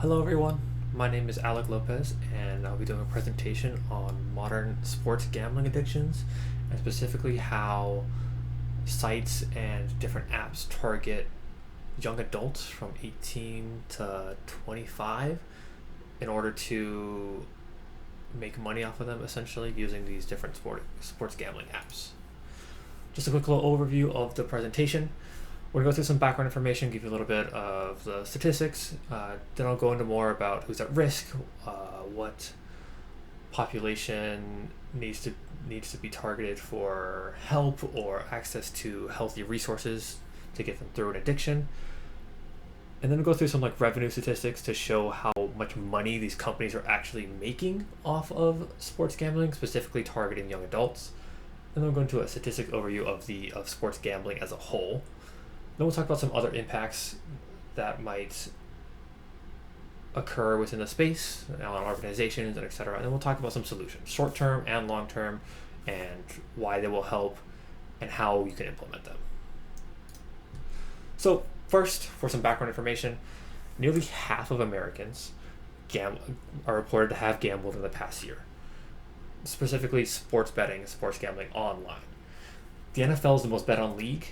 Hello, everyone. My name is Alec Lopez, and I'll be doing a presentation on modern sports gambling addictions, and specifically how sites and different apps target young adults from 18 to 25 in order to make money off of them, essentially using these different sports gambling apps. Just a quick little overview of the presentation. We're going to go through some background information, give you a little bit of the statistics. Then I'll go into more about who's at risk, what population needs to be targeted for help or access to healthy resources to get them through an addiction. And then we'll go through some revenue statistics to show how much money these companies are actually making off of sports gambling, specifically targeting young adults. And then we'll go into a statistic overview of sports gambling as a whole. Then we'll talk about some other impacts that might occur within the space, on organizations, and etc. And then we'll talk about some solutions, short-term and long-term, and why they will help and how you can implement them. So first, for some background information, nearly half of Americans are reported to have gambled in the past year, specifically sports betting, sports gambling online. The NFL is the most bet on league.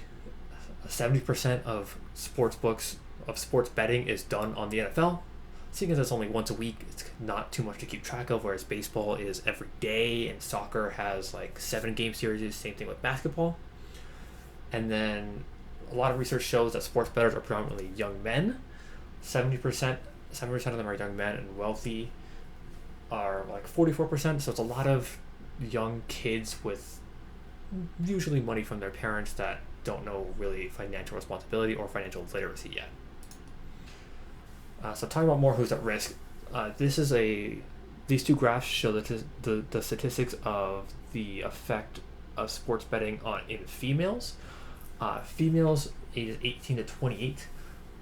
70% of sports betting is done on the NFL. Seeing as it's only once a week, it's not too much to keep track of, whereas baseball is every day and soccer has 7 game series, same thing with basketball. And then a lot of research shows that sports bettors are predominantly young men. 70% of them are young men, and wealthy are 44%. So it's a lot of young kids with usually money from their parents that don't know really financial responsibility or financial literacy yet. So talking about more who's at risk, these two graphs show the statistics of the effect of sports betting in females. Females ages 18 to 28,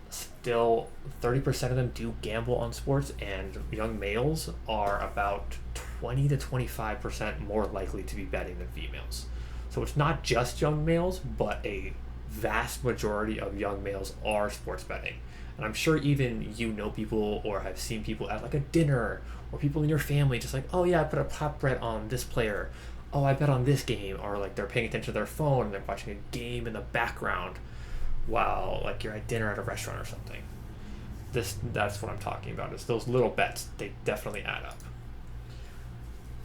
still 30% of them do gamble on sports, and young males are about 20 to 25% more likely to be betting than females. So it's not just young males, but a vast majority of young males are sports betting. And I'm sure even people or have seen people at a dinner, or people in your family just oh yeah, I put a prop bet on this player. Oh, I bet on this game. Or they're paying attention to their phone and they're watching a game in the background while you're at dinner at a restaurant or something. That's what I'm talking about. It's those little bets. They definitely add up.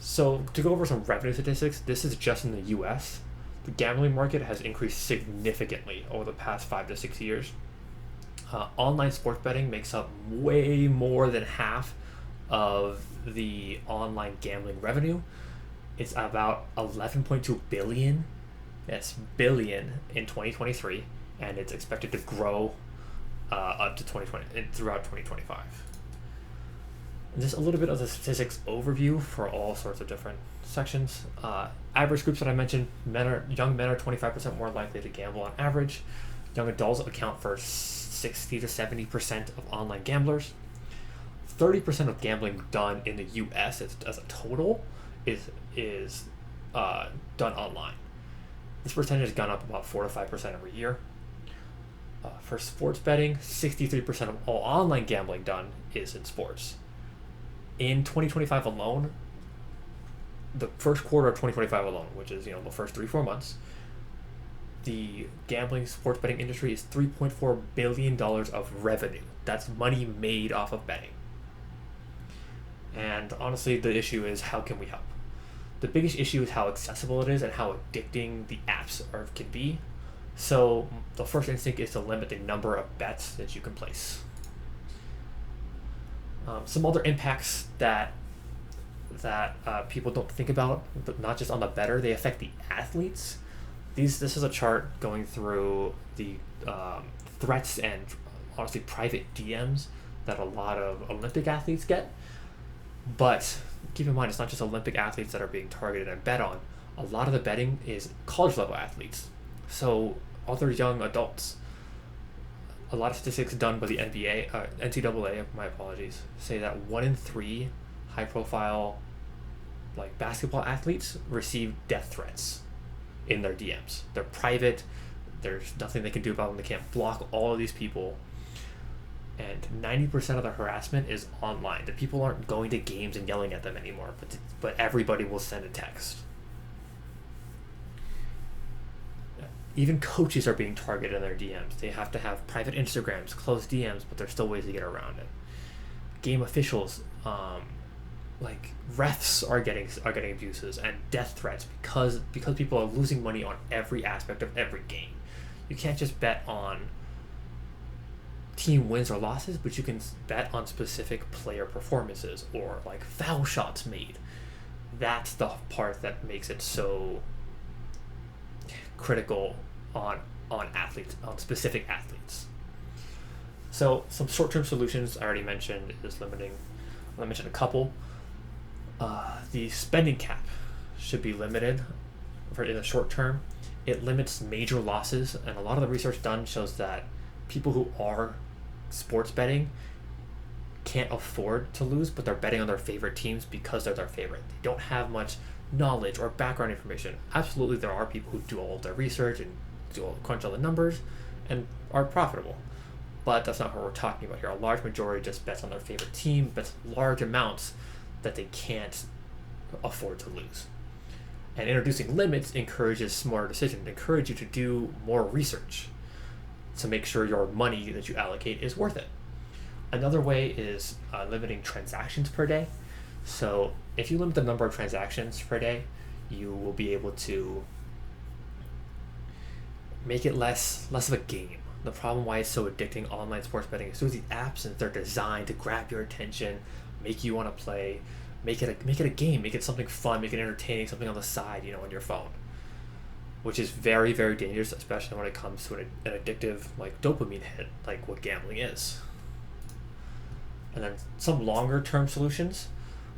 So to go over some revenue statistics, this is just in the US. The gambling market has increased significantly over the past 5 to 6 years. Online sports betting makes up way more than half of the online gambling revenue. It's about 11.2 billion. That's billion in 2023, and it's expected to grow up to 2020 throughout 2025. Just a little bit of the statistics overview for all sorts of different sections. Average groups that I mentioned, young men are 25% more likely to gamble on average. Young adults account for 60 to 70% of online gamblers. 30% of gambling done in the US as a total is done online. This percentage has gone up about 4 to 5% every year. For sports betting, 63% of all online gambling done is in sports. In 2025 alone, the first quarter of 2025 alone, which is the first 3-4 months, the gambling sports betting industry is $3.4 billion of revenue. That's money made off of betting. And honestly, the issue is, how can we help? The biggest issue is how accessible it is and how addicting the apps can be. So the first instinct is to limit the number of bets that you can place. Some other impacts that people don't think about, but not just on the bettor, they affect the athletes. This is a chart going through the threats and honestly private DMs that a lot of Olympic athletes get. But keep in mind, it's not just Olympic athletes that are being targeted and bet on. A lot of the betting is college level athletes, so other young adults. A lot of statistics done by the NCAA, my apologies, say that 1 in 3 high profile basketball athletes receive death threats in their DMs. They're private. There's nothing they can do about them. They can't block all of these people. and 90% of the harassment is online. The people aren't going to games and yelling at them anymore, but everybody will send a text. Even coaches are being targeted in their DMs. They have to have private Instagrams, closed DMs, but there's still ways to get around it. Game officials, like refs, are getting abuses and death threats because people are losing money on every aspect of every game. You can't just bet on team wins or losses, but you can bet on specific player performances or like foul shots made. That's the part that makes it so critical on athletes, on specific athletes. So some short-term solutions I already mentioned is limiting. I mentioned a couple. The spending cap should be limited in the short term. It limits major losses, and a lot of the research done shows that people who are sports betting can't afford to lose, but they're betting on their favorite teams because they're their favorite. They don't have much knowledge or background information. Absolutely, there are people who do all of their research and crunch all the numbers and are profitable, but that's not what we're talking about here. A large majority just bets on their favorite team, bets large amounts that they can't afford to lose. And introducing limits encourages smarter decisions, encourage you to do more research to make sure your money that you allocate is worth it. Another way is limiting transactions per day. So if you limit the number of transactions per day, you will be able to make it less of a game. The problem why it's so addicting, online sports betting, is through these apps, and they're designed to grab your attention, make you want to play, make it a game, make it something fun, make it entertaining, something on the side, on your phone, which is very, very dangerous, especially when it comes to an addictive like dopamine hit, like what gambling is. And then some longer term solutions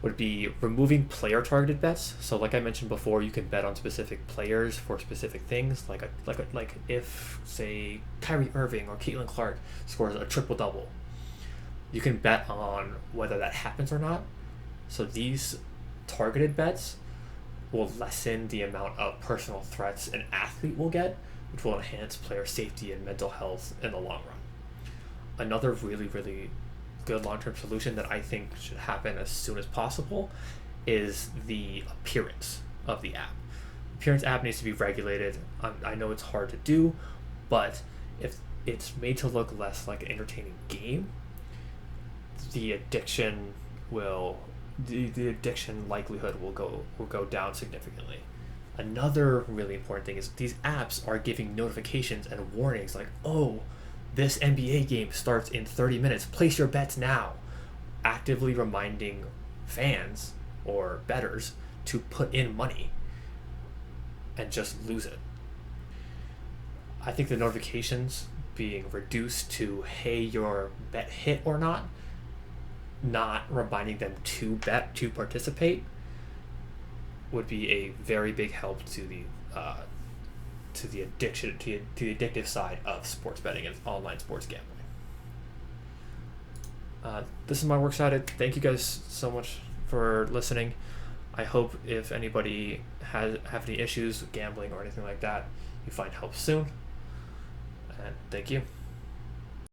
would be removing player targeted bets. So like I mentioned before, you can bet on specific players for specific things, like if say Kyrie Irving or Caitlin Clark scores a triple double, you can bet on whether that happens or not. So these targeted bets will lessen the amount of personal threats an athlete will get, which will enhance player safety and mental health in the long run. Another really, really good long-term solution that I think should happen as soon as possible is the appearance of the app. Appearance app needs to be regulated. I know it's hard to do, but if it's made to look less like an entertaining game, the addiction likelihood will go down significantly. Another really important thing is these apps are giving notifications and warnings like, oh, this NBA game starts in 30 minutes. Place your bets now. Actively reminding fans or bettors to put in money and just lose it. I think the notifications being reduced to, hey, your bet hit or not reminding them to bet, to participate, would be a very big help to the addiction, to the addictive side of sports betting and online sports gambling. This is my works cited. Thank you guys so much for listening. I hope if anybody have any issues with gambling or anything like that, you find help soon. And thank you.